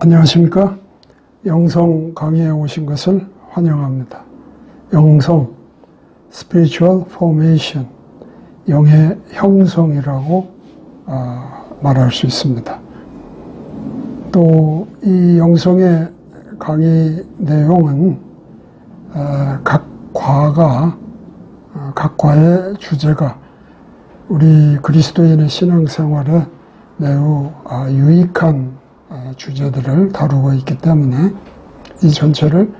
안녕하십니까? 영성 강의에 오신 것을 환영합니다. 영성, Spiritual Formation, 영의 형성이라고 말할 수 있습니다. 또 이 영성의 강의 내용은 각 과의 주제가 우리 그리스도인의 신앙생활에 매우 유익한 주제들을 다루고 있기 때문에 이 전체를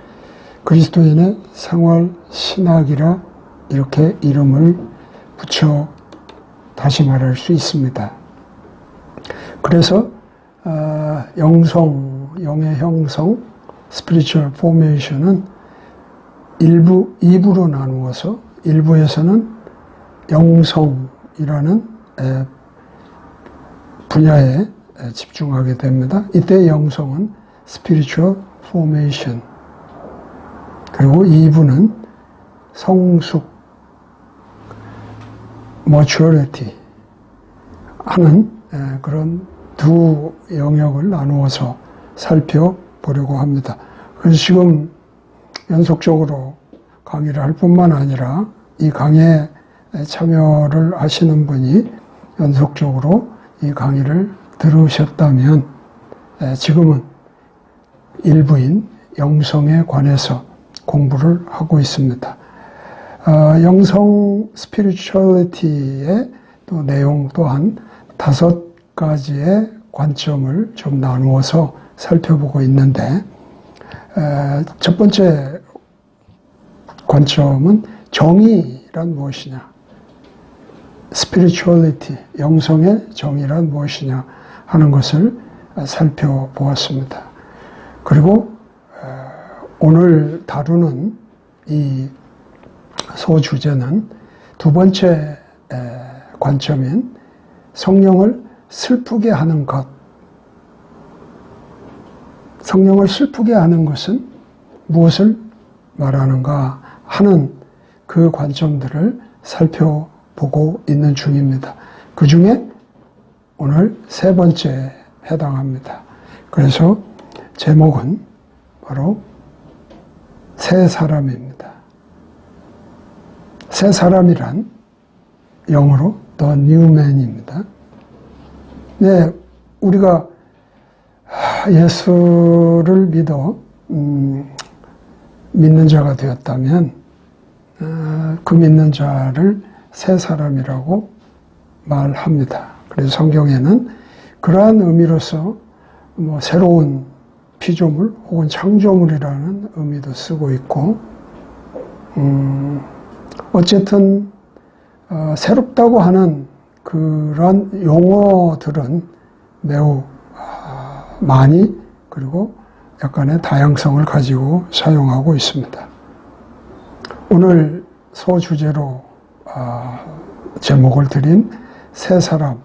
그리스도인의 생활 신학이라 이렇게 이름을 붙여 다시 말할 수 있습니다. 그래서 영의 형성, Spiritual Formation은 1부, 2부로 나누어서 1부에서는 영성이라는 분야에 집중하게 됩니다. 이때 영성은 Spiritual Formation, 그리고 2부는 성숙, Maturity 하는 그런 두 영역을 나누어서 살펴보려고 합니다. 그래서 지금 연속적으로 강의를 할 뿐만 아니라 이 강의에 참여를 하시는 분이 연속적으로 이 강의를 들으셨다면 지금은 일부인 영성에 관해서 공부를 하고 있습니다. 영성 스피리추얼리티의 또 내용 또한 5가지의 관점을 좀 나누어서 살펴보고 있는데, 첫 번째 관점은 정의란 무엇이냐, 스피리추얼리티, 영성의 정의란 무엇이냐 하는 것을 살펴보았습니다. 그리고 오늘 다루는 이 소주제는 두 번째 관점인 성령을 슬프게 하는 것. 성령을 슬프게 하는 것은 무엇을 말하는가 하는 그 관점들을 살펴보고 있는 중입니다. 그 중에 오늘 3번째에 해당합니다. 그래서 제목은 바로 새 사람입니다. 새 사람이란 영어로 The New Man입니다. 네, 우리가 예수를 믿는 자가 되었다면 그 믿는 자를 새 사람이라고 말합니다. 그래서 성경에는 그러한 의미로서 새로운 피조물 혹은 창조물이라는 의미도 쓰고 있고, 어쨌든 새롭다고 하는 그런 용어들은 매우 많이, 그리고 약간의 다양성을 가지고 사용하고 있습니다. 오늘 소주제로 제목을 드린 새 사람,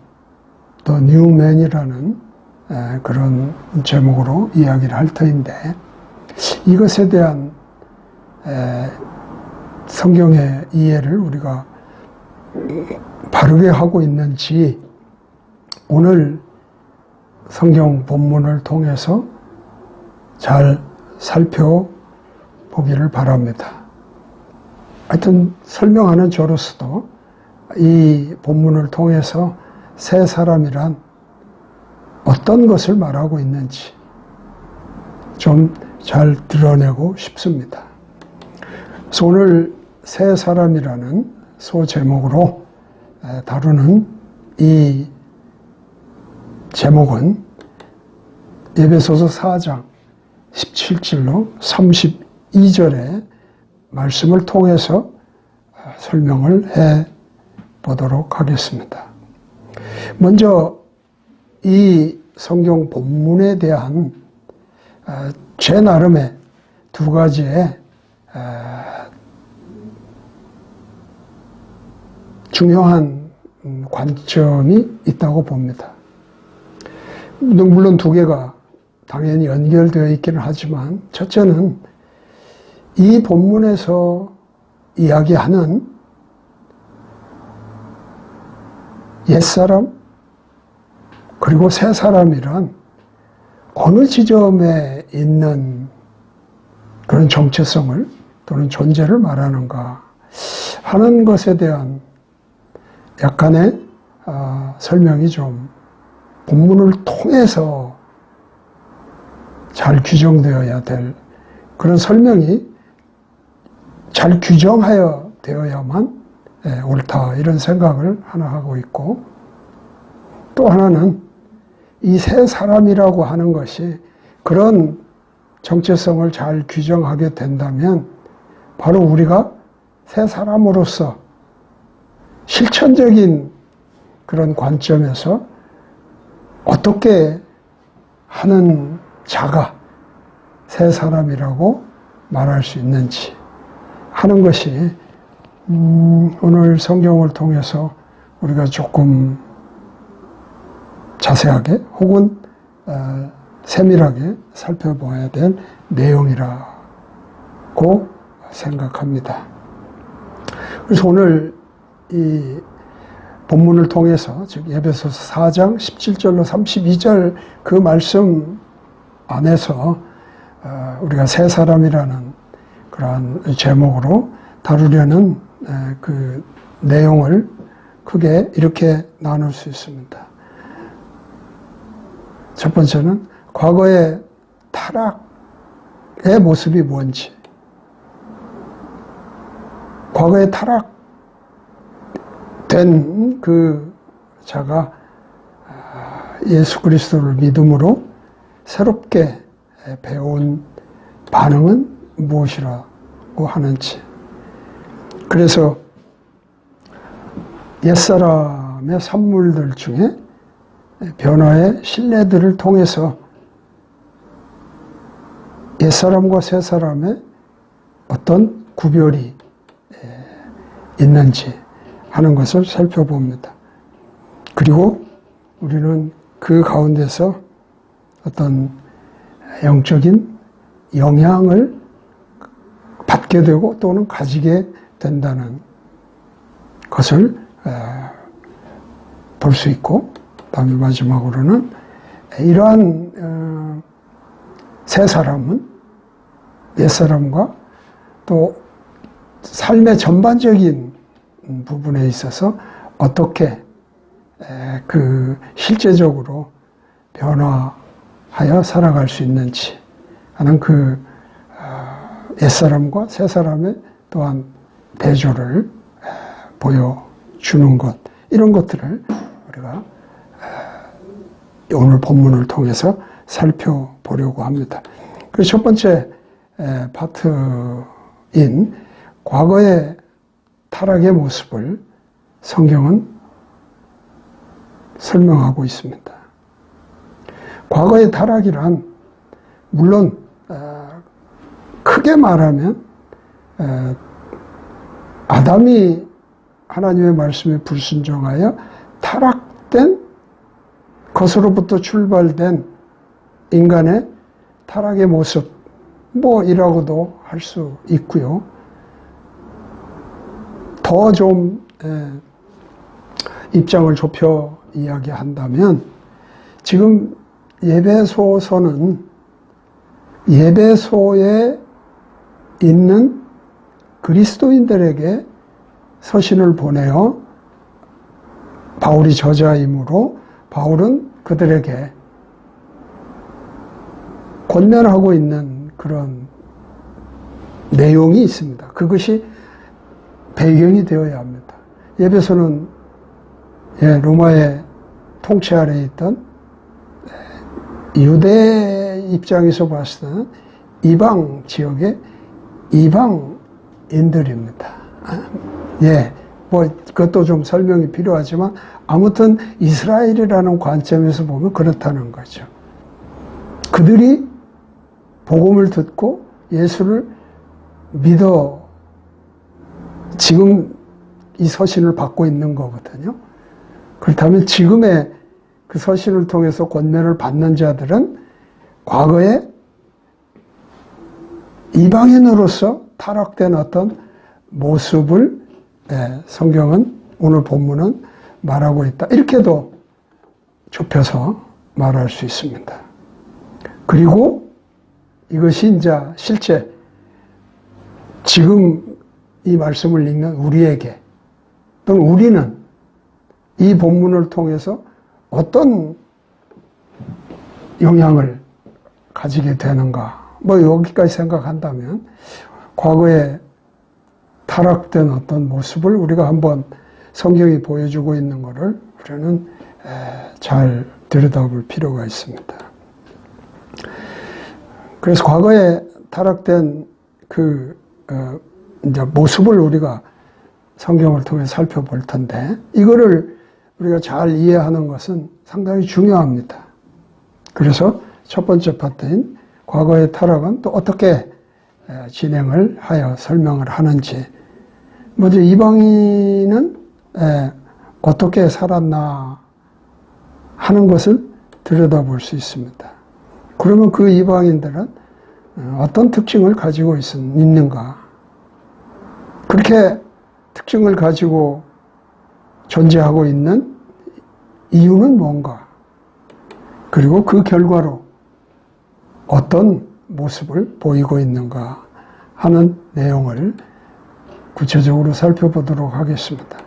The New Man이라는 그런 제목으로 이야기를 할 터인데, 이것에 대한 성경의 이해를 우리가 바르게 하고 있는지 오늘 성경 본문을 통해서 잘 살펴보기를 바랍니다. 하여튼 설명하는 저로서도 이 본문을 통해서 새 사람이란 어떤 것을 말하고 있는지 좀 잘 드러내고 싶습니다. 그래서 오늘 새 사람이라는 소제목으로 다루는 이 제목은 에베소서 4장 17절로 32절의 말씀을 통해서 설명을 해 보도록 하겠습니다. 먼저 이 성경 본문에 대한 제 나름의 2가지의 중요한 관점이 있다고 봅니다. 물론 2개가 당연히 연결되어 있기는 하지만, 첫째는 이 본문에서 이야기하는 옛사람 그리고 새사람이란 어느 지점에 있는 그런 정체성을 또는 존재를 말하는가 하는 것에 대한 약간의 설명이 좀 본문을 통해서 잘 규정되어야 될 그런 설명이 잘 규정하여 되어야만 옳다 이런 생각을 하나 하고 있고, 또 하나는 이 세 사람이라고 하는 것이 그런 정체성을 잘 규정하게 된다면 바로 우리가 세 사람으로서 실천적인 그런 관점에서 어떻게 하는 자가 세 사람이라고 말할 수 있는지 하는 것이 오늘 성경을 통해서 우리가 조금 자세하게 혹은 세밀하게 살펴봐야 될 내용이라고 생각합니다. 그래서 오늘 이 본문을 통해서 즉 에베소서 4장 17절로 32절 그 말씀 안에서 우리가 세 사람이라는 그러한 제목으로 다루려는 그 내용을 크게 이렇게 나눌 수 있습니다. 첫 번째는 과거의 타락의 모습이 뭔지, 과거의 타락된 그 자가 예수 그리스도를 믿음으로 새롭게 배운 반응은 무엇이라고 하는지, 그래서 옛사람의 산물들 중에 변화의 신뢰들을 통해서 옛사람과 새사람의 어떤 구별이 있는지 하는 것을 살펴봅니다. 그리고 우리는 그 가운데서 어떤 영적인 영향을 받게 되고 또는 가지게 된다는 것을 볼 수 있고, 다음에 마지막으로는 이러한 세 사람은 옛사람과 또 삶의 전반적인 부분에 있어서 어떻게 그 실제적으로 변화하여 살아갈 수 있는지 하는 그 옛사람과 새사람의 또한 대조를 보여주는 것, 이런 것들을 우리가 오늘 본문을 통해서 살펴보려고 합니다. 그 첫 번째 파트인 과거의 타락의 모습을 성경은 설명하고 있습니다. 과거의 타락이란 물론 크게 말하면 아담이 하나님의 말씀에 불순종하여 타락된 것으로부터 출발된 인간의 타락의 모습 이라고도 할 수 있고요. 더 좀 입장을 좁혀 이야기한다면 지금 에베소서는 에베소에 있는 그리스도인들에게 서신을 보내어 바울이 저자이므로 바울은 그들에게 권면하고 있는 그런 내용이 있습니다. 그것이 배경이 되어야 합니다. 에베소는 로마의 통치 아래에 있던 유대 입장에서 봤을 때는 이방 지역의 이방인들입니다. 그것도 좀 설명이 필요하지만 아무튼 이스라엘이라는 관점에서 보면 그렇다는 거죠. 그들이 복음을 듣고 예수를 믿어 지금 이 서신을 받고 있는 거거든요. 그렇다면 지금의 그 서신을 통해서 권면을 받는 자들은 과거에 이방인으로서 타락된 어떤 모습을 성경은 오늘 본문은 말하고 있다. 이렇게도 좁혀서 말할 수 있습니다. 그리고 이것이 이제 실제 지금 이 말씀을 읽는 우리에게 또는 우리는 이 본문을 통해서 어떤 영향을 가지게 되는가. 뭐 여기까지 생각한다면 과거에 타락된 어떤 모습을 우리가 한번 성경이 보여주고 있는 것을 우리는 잘 들여다볼 필요가 있습니다. 그래서 과거에 타락된 그 이제 모습을 우리가 성경을 통해 살펴볼 텐데 이거를 우리가 잘 이해하는 것은 상당히 중요합니다. 그래서 첫 번째 파트인 과거의 타락은 또 어떻게 진행을 하여 설명을 하는지, 먼저 이방인은 어떻게 살았나 하는 것을 들여다볼 수 있습니다. 그러면 그 이방인들은 어떤 특징을 가지고 있는가? 그렇게 특징을 가지고 존재하고 있는 이유는 뭔가? 그리고 그 결과로 어떤 모습을 보이고 있는가 하는 내용을 구체적으로 살펴보도록 하겠습니다.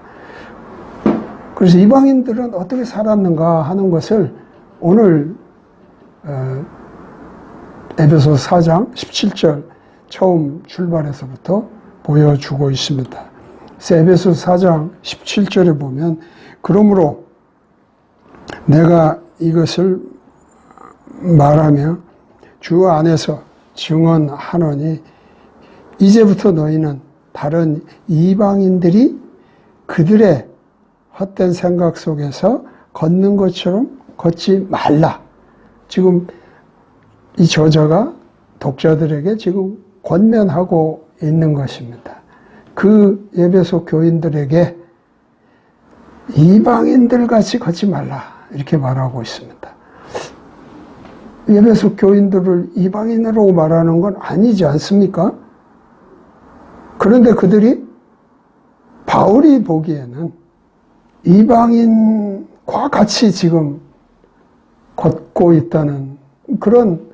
그래서 이방인들은 어떻게 살았는가 하는 것을 오늘 에베소 4장 17절 처음 출발해서부터 보여주고 있습니다. 그래서 에베소 4장 17절에 보면 그러므로 내가 이것을 말하며 주 안에서 증언하노니 이제부터 너희는 다른 이방인들이 그들의 헛된 생각 속에서 걷는 것처럼 걷지 말라. 지금 이 저자가 독자들에게 지금 권면하고 있는 것입니다. 그 에베소 교인들에게 이방인들 같이 걷지 말라 이렇게 말하고 있습니다. 에베소 교인들을 이방인으로 말하는 건 아니지 않습니까? 그런데 그들이 바울이 보기에는 이방인과 같이 지금 걷고 있다는 그런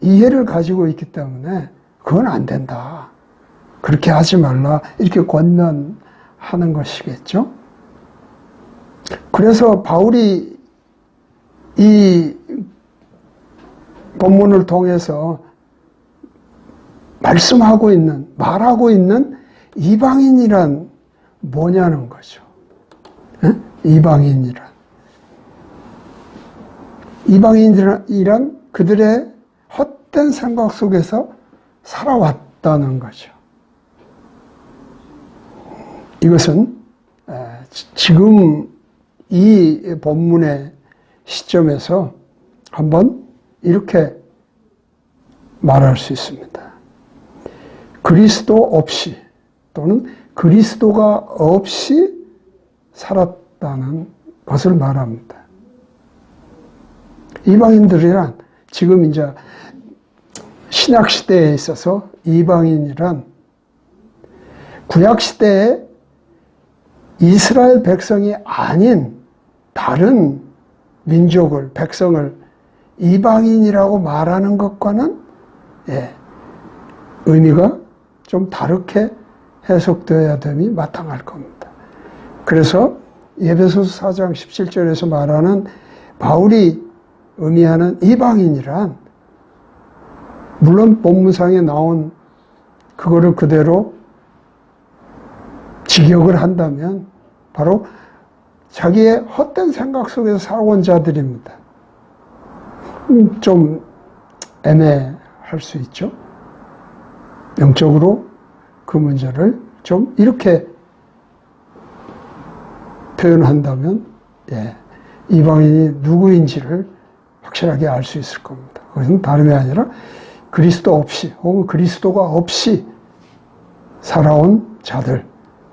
이해를 가지고 있기 때문에 그건 안 된다. 그렇게 하지 말라. 이렇게 권면하는 것이겠죠. 그래서 바울이 이 본문을 통해서 말씀하고 있는, 말하고 있는 이방인이란 뭐냐는 거죠. 이방인이란. 이방인이란 그들의 헛된 생각 속에서 살아왔다는 거죠. 이것은 지금 이 본문의 시점에서 한번 이렇게 말할 수 있습니다. 그리스도 없이 또는 그리스도가 없이 살았다는 것을 말합니다. 이방인들이란 지금 이제 신약시대에 있어서 이방인이란 구약시대에 이스라엘 백성이 아닌 다른 민족을, 백성을 이방인이라고 말하는 것과는 의미가 좀 다르게 해석되어야 됨이 마땅할 겁니다. 그래서 에베소서 4장 17절에서 말하는 바울이 의미하는 이방인이란 물론 본문상에 나온 그거를 그대로 직역을 한다면 바로 자기의 헛된 생각 속에서 살아온 자들입니다. 좀 애매할 수 있죠. 영적으로 그 문제를 좀 이렇게 표현한다면 이방인이 누구인지를 확실하게 알 수 있을 겁니다. 그것은 다름이 아니라 그리스도 없이 혹은 그리스도가 없이 살아온 자들,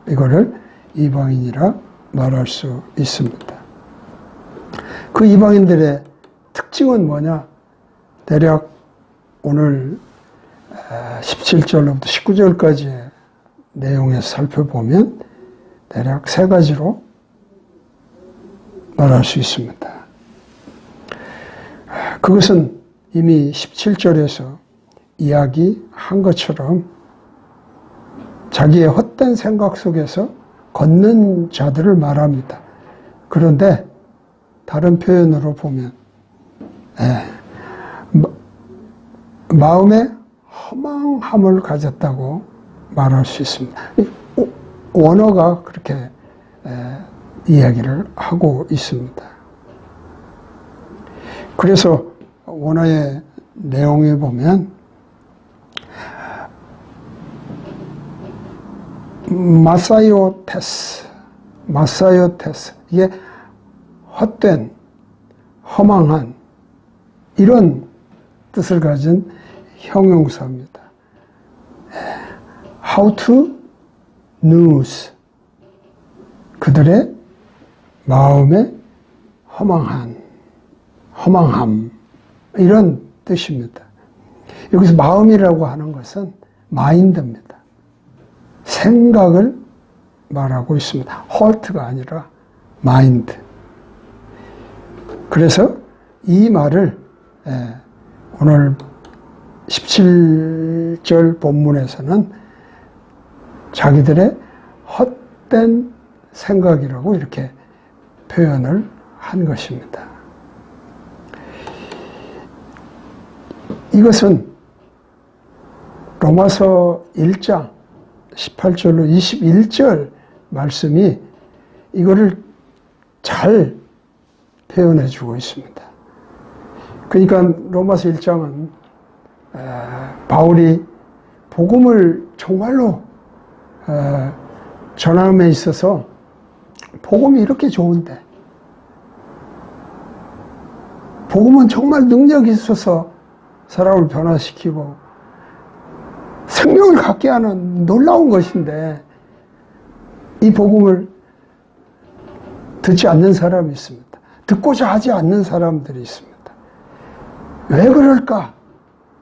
이거를 이방인이라 말할 수 있습니다. 그 이방인들의 특징은 뭐냐? 대략 오늘 17절로부터 19절까지의 내용에서 살펴보면 대략 세 가지로 말할 수 있습니다. 그것은 이미 17절에서 이야기한 것처럼 자기의 헛된 생각 속에서 걷는 자들을 말합니다. 그런데 다른 표현으로 보면 마음에 허망함을 가졌다고 말할 수 있습니다. 원어가 그렇게 이야기를 하고 있습니다. 그래서 원어의 내용에 보면 마사요테스 이게 헛된, 허망한 이런 뜻을 가진 형용사입니다. How to lose 그들의 마음의 허망함 이런 뜻입니다. 여기서 마음이라고 하는 것은 마인드입니다. 생각을 말하고 있습니다. heart가 아니라 마인드. 그래서 이 말을 오늘 17절 본문에서는 자기들의 헛된 생각이라고 이렇게 표현을 한 것입니다. 이것은 로마서 1장 18절로 21절 말씀이 이거를 잘 표현해 주고 있습니다. 그러니까 로마서 1장은 바울이 복음을 정말로 전함에 있어서 복음이 이렇게 좋은데 복음은 정말 능력이 있어서 사람을 변화시키고 생명을 갖게 하는 놀라운 것인데 이 복음을 듣지 않는 사람이 있습니다. 듣고자 하지 않는 사람들이 있습니다. 왜 그럴까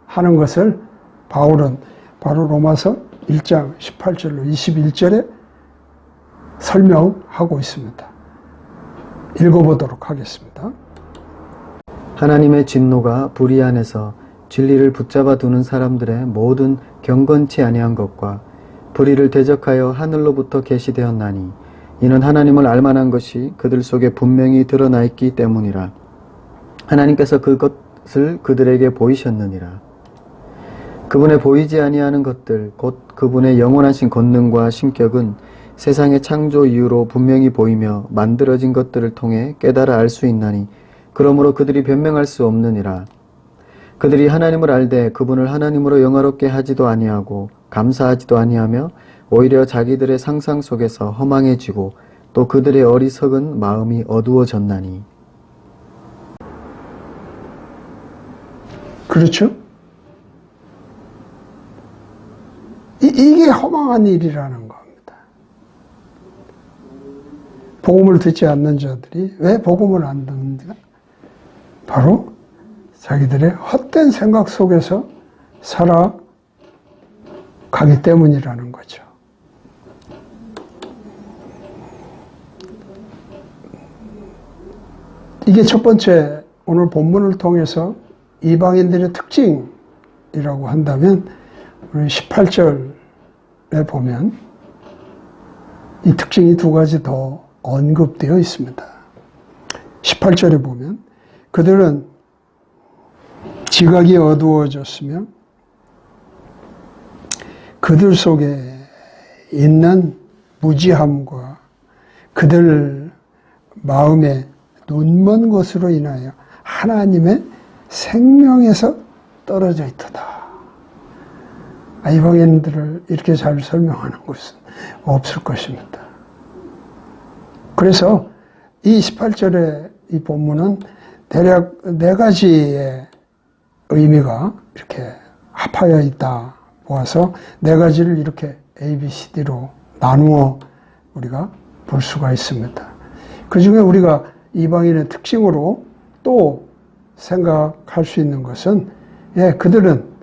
하는 것을 바울은 바로 로마서 1장 18절로 21절에 설명하고 있습니다. 읽어보도록 하겠습니다. 하나님의 진노가 불의 안에서 진리를 붙잡아 두는 사람들의 모든 경건치 아니한 것과 불의를 대적하여 하늘로부터 계시되었나니 이는 하나님을 알만한 것이 그들 속에 분명히 드러나 있기 때문이라. 하나님께서 그것을 그들에게 보이셨느니라. 그분의 보이지 아니하는 것들 곧 그분의 영원하신 권능과 신격은 세상의 창조 이후로 분명히 보이며 만들어진 것들을 통해 깨달아 알 수 있나니 그러므로 그들이 변명할 수 없느니라. 그들이 하나님을 알되 그분을 하나님으로 영화롭게 하지도 아니하고 감사하지도 아니하며 오히려 자기들의 상상 속에서 허망해지고 또 그들의 어리석은 마음이 어두워졌나니. 그렇죠? 이게 허망한 일이라는 겁니다. 복음을 듣지 않는 자들이 왜 복음을 안 듣는가? 바로 자기들의 헛된 생각 속에서 살아가기 때문이라는 거죠. 이게 첫 번째 오늘 본문을 통해서 이방인들의 특징이라고 한다면 우리 18절에 보면 이 특징이 두 가지 더 언급되어 있습니다. 18절에 보면 그들은 지각이 어두워졌으며 그들 속에 있는 무지함과 그들 마음에 눈먼 것으로 인하여 하나님의 생명에서 떨어져 있도다. 이방인들을 이렇게 잘 설명하는 것은 없을 것입니다. 그래서 이 18절의 이 본문은 대략 네 가지의 의미가 이렇게 합하여 있다 보아서 네 가지를 이렇게 A, B, C, D로 나누어 우리가 볼 수가 있습니다. 그 중에 우리가 이방인의 특징으로 또 생각할 수 있는 것은 그들은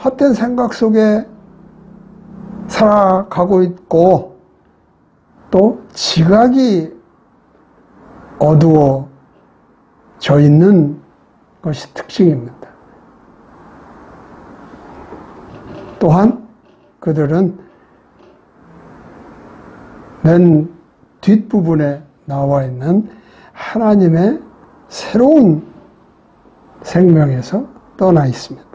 헛된 생각 속에 살아가고 있고 또 지각이 어두워져 있는 것이 특징입니다. 또한 그들은 맨 뒷부분에 나와 있는 하나님의 새로운 생명에서 떠나 있습니다.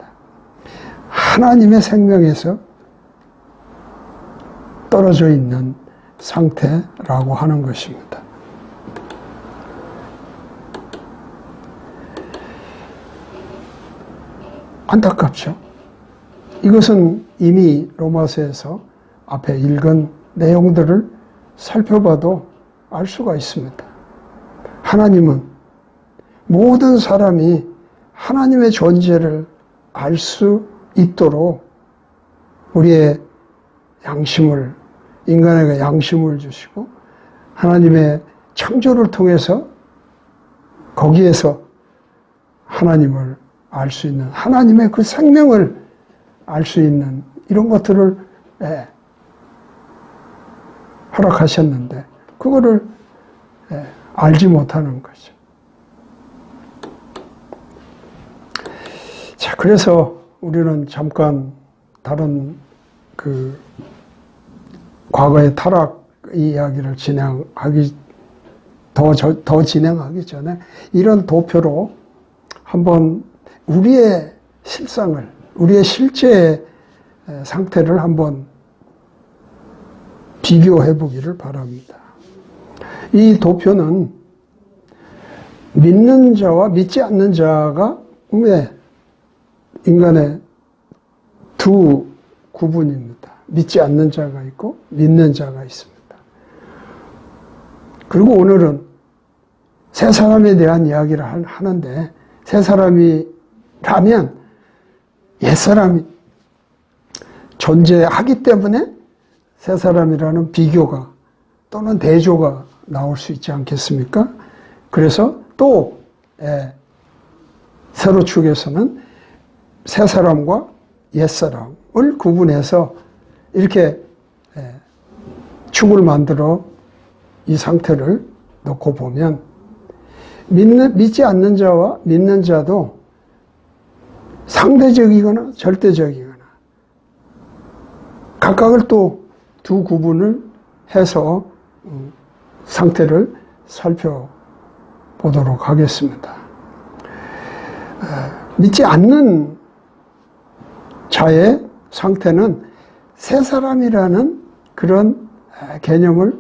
하나님의 생명에서 떨어져 있는 상태라고 하는 것입니다. 안타깝죠? 이것은 이미 로마서에서 앞에 읽은 내용들을 살펴봐도 알 수가 있습니다. 하나님은 모든 사람이 하나님의 존재를 알 수 있도록 우리의 양심을, 인간에게 양심을 주시고 하나님의 창조를 통해서 거기에서 하나님을 알 수 있는, 하나님의 그 생명을 알 수 있는 이런 것들을 허락하셨는데 그거를 알지 못하는 거죠. 자, 그래서 우리는 잠깐 다른 그 과거의 타락 이야기를 더 진행하기 전에 이런 도표로 한번 우리의 실상을, 우리의 실제 상태를 한번 비교해 보기를 바랍니다. 이 도표는 믿는 자와 믿지 않는 자가 인간의 두 구분입니다. 믿지 않는 자가 있고 믿는 자가 있습니다. 그리고 오늘은 새 사람에 대한 이야기를 하는데 새 사람이라면 옛 사람이 존재하기 때문에 새 사람이라는 비교가 또는 대조가 나올 수 있지 않겠습니까? 그래서 또 세로 축에서는 새 사람과 옛 사람을 구분해서 이렇게 축을 만들어 이 상태를 놓고 보면 믿지 않는 자와 믿는 자도 상대적이거나 절대적이거나 각각을 또 두 구분을 해서 상태를 살펴보도록 하겠습니다. 믿지 않는 자의 상태는 새 사람이라는 그런 개념을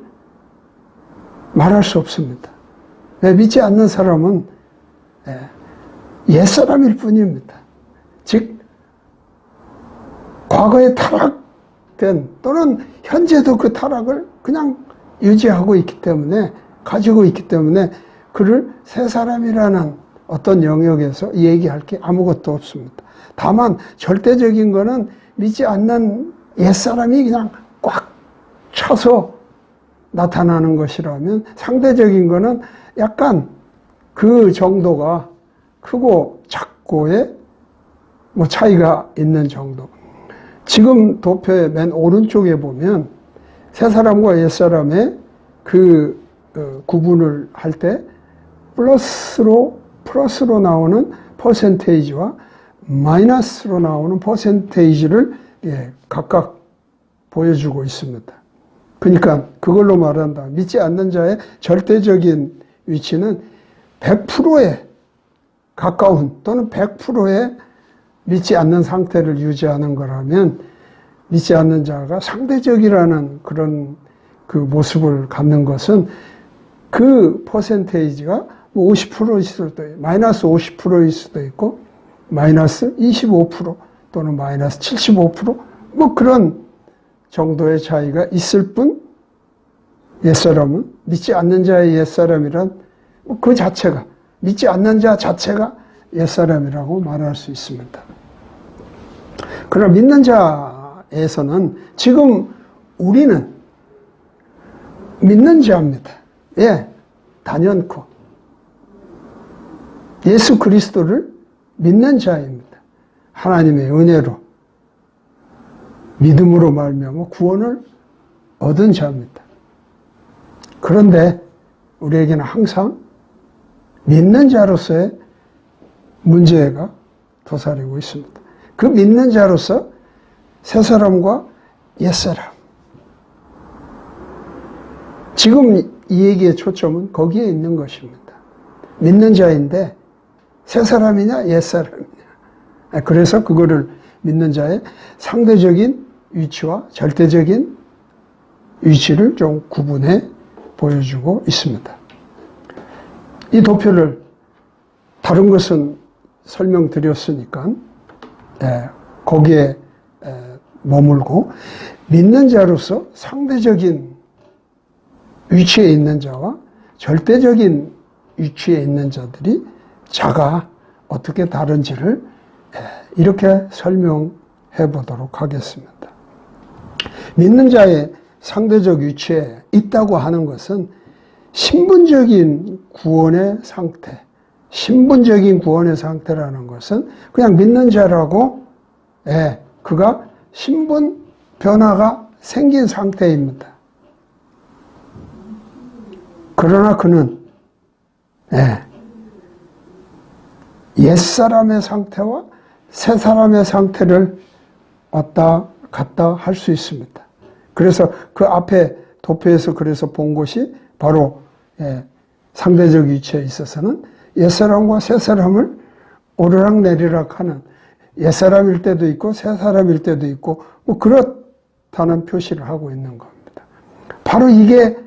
말할 수 없습니다. 믿지 않는 사람은 옛 사람일 뿐입니다. 즉 과거에 타락된 또는 현재도 그 타락을 그냥 유지하고 있기 때문에 가지고 있기 때문에 그를 새 사람이라는 어떤 영역에서 얘기할 게 아무것도 없습니다. 다만 절대적인 거는 믿지 않는 옛사람이 그냥 꽉 차서 나타나는 것이라면 상대적인 거는 약간 그 정도가 크고 작고의 차이가 있는 정도. 지금 도표의 맨 오른쪽에 보면 새 사람과 옛 사람의 그 구분을 할 때 플러스로 나오는 퍼센테이지와 마이너스로 나오는 퍼센테이지를 각각 보여주고 있습니다. 그러니까 그걸로 말한다. 믿지 않는 자의 절대적인 위치는 100%에 가까운 또는 100%의 믿지 않는 상태를 유지하는 거라면 믿지 않는 자가 상대적이라는 그런 그 모습을 갖는 것은 그 퍼센테이지가 50%일 수도 있고 마이너스 50%일 수도 있고 마이너스 25% 또는 마이너스 75% 그런 정도의 차이가 있을 뿐 옛사람은 믿지 않는 자의 옛사람이란 그 자체가 믿지 않는 자 자체가 옛사람이라고 말할 수 있습니다. 그러나 믿는 자에서는 지금 우리는 믿는 자입니다. 단연코 예수 그리스도를 믿는 자입니다. 하나님의 은혜로 믿음으로 말미암아 구원을 얻은 자입니다. 그런데 우리에게는 항상 믿는 자로서의 문제가 도사리고 있습니다. 그 믿는 자로서 새 사람과 옛 사람. 지금 이 얘기의 초점은 거기에 있는 것입니다. 믿는 자인데 새 사람이냐 옛 사람이냐. 그래서 그거를 믿는 자의 상대적인 위치와 절대적인 위치를 좀 구분해 보여주고 있습니다. 이 도표를 다른 것은 설명드렸으니까 거기에 머물고 믿는 자로서 상대적인 위치에 있는 자와 절대적인 위치에 있는 자들이 자가 어떻게 다른지를 이렇게 설명해 보도록 하겠습니다. 믿는 자의 상대적 위치에 있다고 하는 것은 신분적인 구원의 상태, 신분적인 구원의 상태라는 것은 그냥 믿는 자라고 그가 신분 변화가 생긴 상태입니다. 그러나 그는 옛사람의 상태와 새사람의 상태를 왔다 갔다 할 수 있습니다. 그래서 그 앞에 도표에서 그래서 본 것이 바로 상대적 위치에 있어서는 옛사람과 새사람을 오르락내리락 하는 옛사람일 때도 있고 새사람일 때도 있고 뭐 그렇다는 표시를 하고 있는 겁니다. 바로 이게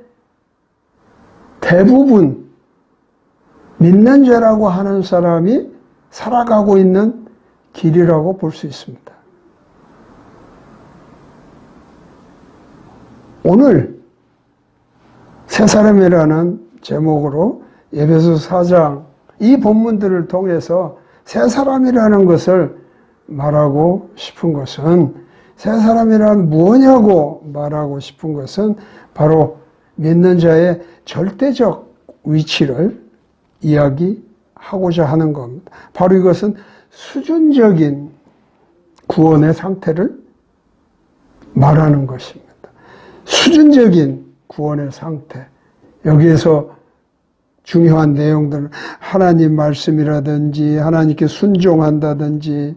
대부분 믿는 자라고 하는 사람이 살아가고 있는 길이라고 볼 수 있습니다. 오늘 새 사람이라는 제목으로 에베소 4장 이 본문들을 통해서 새 사람이라는 것을 말하고 싶은 것은 새 사람이란 무엇냐고 말하고 싶은 것은 바로 믿는 자의 절대적 위치를 이야기하고자 하는 겁니다. 바로 이것은 수준적인 구원의 상태를 말하는 것입니다. 수준적인 구원의 상태. 여기에서 중요한 내용들은 하나님 말씀이라든지 하나님께 순종한다든지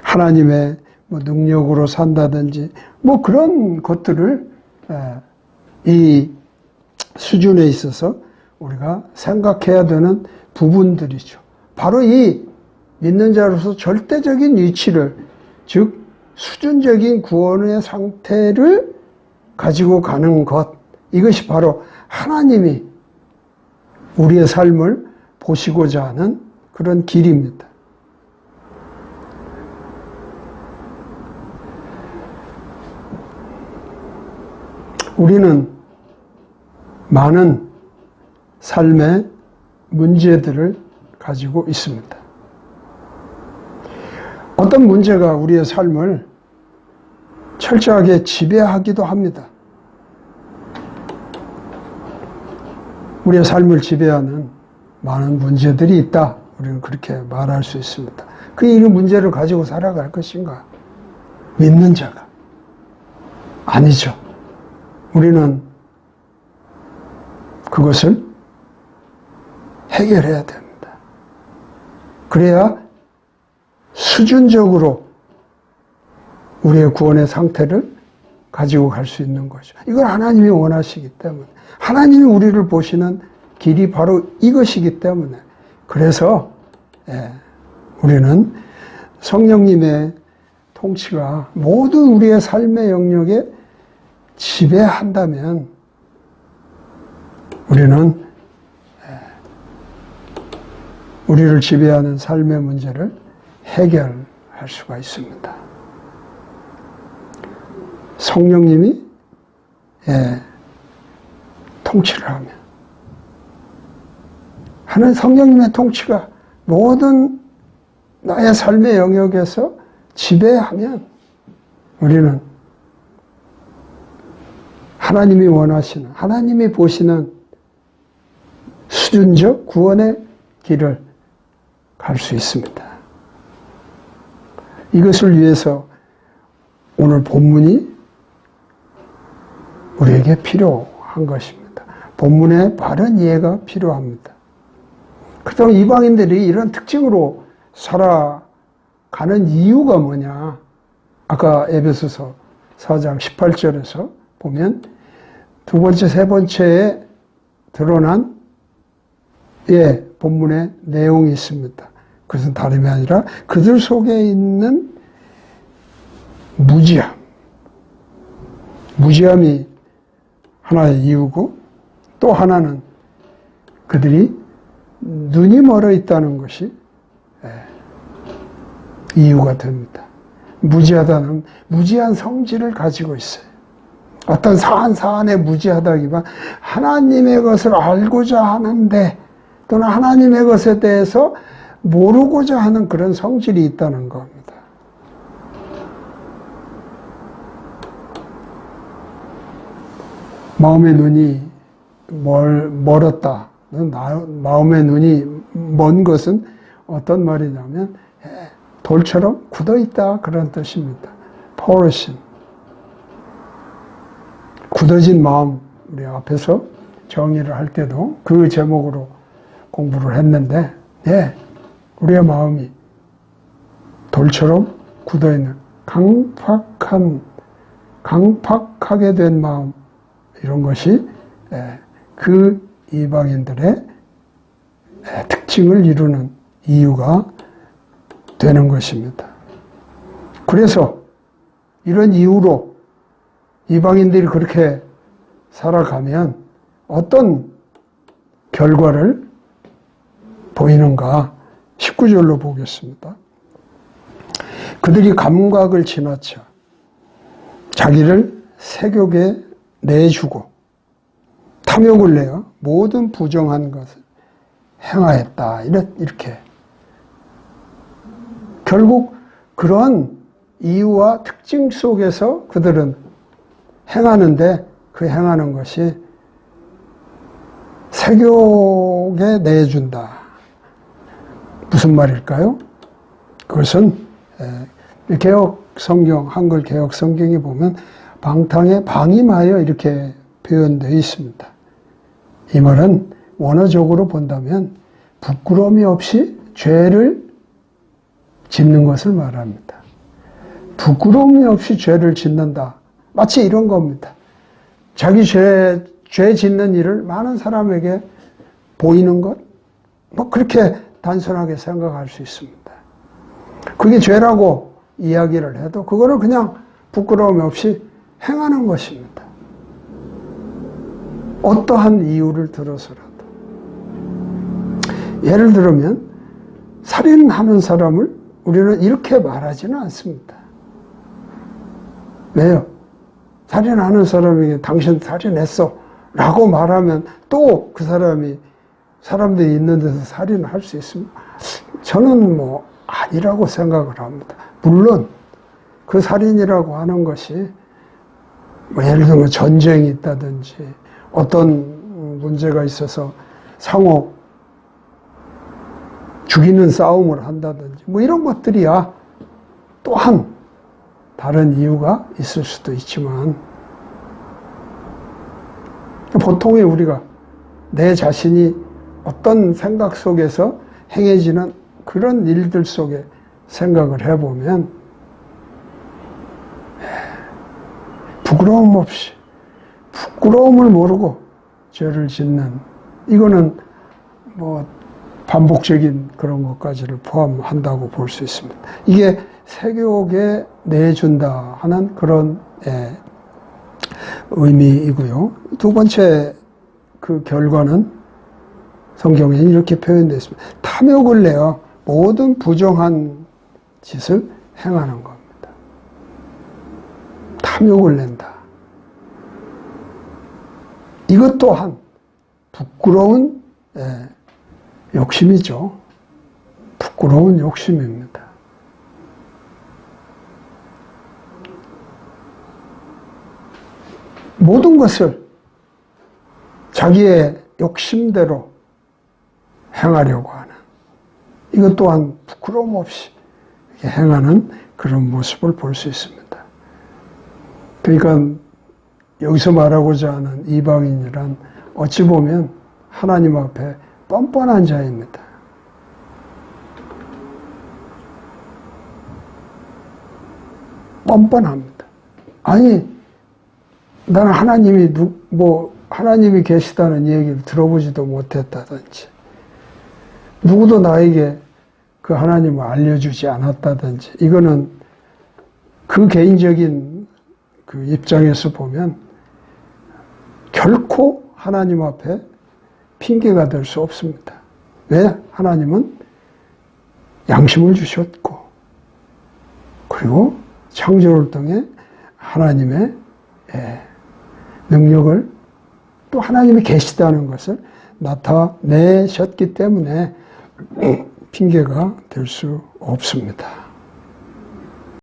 하나님의 능력으로 산다든지 뭐 그런 것들을 이 수준에 있어서 우리가 생각해야 되는 부분들이죠. 바로 이 믿는 자로서 절대적인 위치를, 즉 수준적인 구원의 상태를 가지고 가는 것, 이것이 바로 하나님이 우리의 삶을 보시고자 하는 그런 길입니다. 우리는 많은 삶의 문제들을 가지고 있습니다. 어떤 문제가 우리의 삶을 철저하게 지배하기도 합니다. 우리의 삶을 지배하는 많은 문제들이 있다. 우리는 그렇게 말할 수 있습니다. 그 이 문제를 가지고 살아갈 것인가? 믿는 자가. 아니죠. 우리는 그것을 해결해야 됩니다. 그래야 수준적으로 우리의 구원의 상태를 가지고 갈 수 있는 거죠. 이걸 하나님이 원하시기 때문에, 하나님이 우리를 보시는 길이 바로 이것이기 때문에, 그래서 우리는 성령님의 통치가 모든 우리의 삶의 영역에 지배한다면 우리는 우리를 지배하는 삶의 문제를 해결할 수가 있습니다. 성령님이 통치를 하는 성령님의 통치가 모든 나의 삶의 영역에서 지배하면 우리는 하나님이 원하시는, 하나님이 보시는 수준적 구원의 길을 갈 수 있습니다. 이것을 위해서 오늘 본문이 우리에게 필요한 것입니다. 본문의 바른 이해가 필요합니다. 그렇다면 이방인들이 이런 특징으로 살아가는 이유가 뭐냐? 아까 에베소서 4장 18절에서 보면 두 번째, 세 번째에 드러난 본문의 내용이 있습니다. 그것은 다름이 아니라 그들 속에 있는 무지함이 하나의 이유고, 또 하나는 그들이 눈이 멀어 있다는 것이 이유가 됩니다. 무지한 성질을 가지고 있어요. 어떤 사안에 무지하다기보다 하나님의 것을 알고자 하는데, 또는 하나님의 것에 대해서 모르고자 하는 그런 성질이 있다는 겁니다. 마음의 눈이 멀었다. 마음의 눈이 먼 것은 어떤 말이냐면 돌처럼 굳어있다, 그런 뜻입니다. 포르신, 굳어진 마음. 우리 앞에서 정의를 할 때도 그 제목으로 공부를 했는데, 우리의 마음이 돌처럼 굳어있는 강팍하게 된 마음, 이런 것이 그 이방인들의 특징을 이루는 이유가 되는 것입니다. 그래서 이런 이유로 이방인들이 그렇게 살아가면 어떤 결과를 보이는가? 19절로 보겠습니다. 그들이 감각을 지나쳐 자기를 세욕에 내주고 탐욕을 내어 모든 부정한 것을 행하였다. 이렇게. 결국 그런 이유와 특징 속에서 그들은 행하는데, 그 행하는 것이 세욕에 내준다. 무슨 말일까요? 그것은 개혁 성경, 한글 개혁 성경에 보면 방탕에 방임하여 이렇게 표현되어 있습니다. 이 말은 원어적으로 본다면 부끄러움이 없이 죄를 짓는 것을 말합니다. 부끄러움이 없이 죄를 짓는다. 마치 이런 겁니다. 자기 죄 짓는 일을 많은 사람에게 보이는 것, 그렇게 단순하게 생각할 수 있습니다. 그게 죄라고 이야기를 해도 그거는 그냥 부끄러움 없이 행하는 것입니다. 어떠한 이유를 들어서라도. 예를 들면 살인하는 사람을 우리는 이렇게 말하지는 않습니다. 왜요? 살인하는 사람에게 당신 살인했어 라고 말하면 또 그 사람들이 있는 데서 살인을 할 수 있습니다. 저는 아니라고 생각을 합니다. 물론 그 살인이라고 하는 것이 예를 들면 전쟁이 있다든지 어떤 문제가 있어서 상호 죽이는 싸움을 한다든지 이런 것들이야 또한 다른 이유가 있을 수도 있지만, 보통의 우리가 내 자신이 어떤 생각 속에서 행해지는 그런 일들 속에 생각을 해보면 부끄러움 없이, 부끄러움을 모르고 죄를 짓는, 이거는 반복적인 그런 것까지를 포함한다고 볼 수 있습니다. 이게 세욕에 내준다 하는 그런 의미이고요. 두 번째 그 결과는 성경에 이렇게 표현되어 있습니다. 탐욕을 내어 모든 부정한 짓을 행하는 겁니다. 탐욕을 낸다. 이것 또한 부끄러운 욕심이죠. 부끄러운 욕심입니다. 모든 것을 자기의 욕심대로 행하려고 하는, 이것 또한 부끄러움 없이 행하는 그런 모습을 볼 수 있습니다. 그러니까 여기서 말하고자 하는 이방인이란 어찌 보면 하나님 앞에 뻔뻔한 자입니다. 뻔뻔합니다. 아니, 나는 하나님이 계시다는 얘기를 들어보지도 못했다든지, 누구도 나에게 그 하나님을 알려주지 않았다든지, 이거는 그 개인적인 그 입장에서 보면 결코 하나님 앞에 핑계가 될 수 없습니다. 왜? 하나님은 양심을 주셨고, 그리고 창조를 통해 하나님의 능력을, 또 하나님이 계시다는 것을 나타내셨기 때문에 핑계가 될 수 없습니다.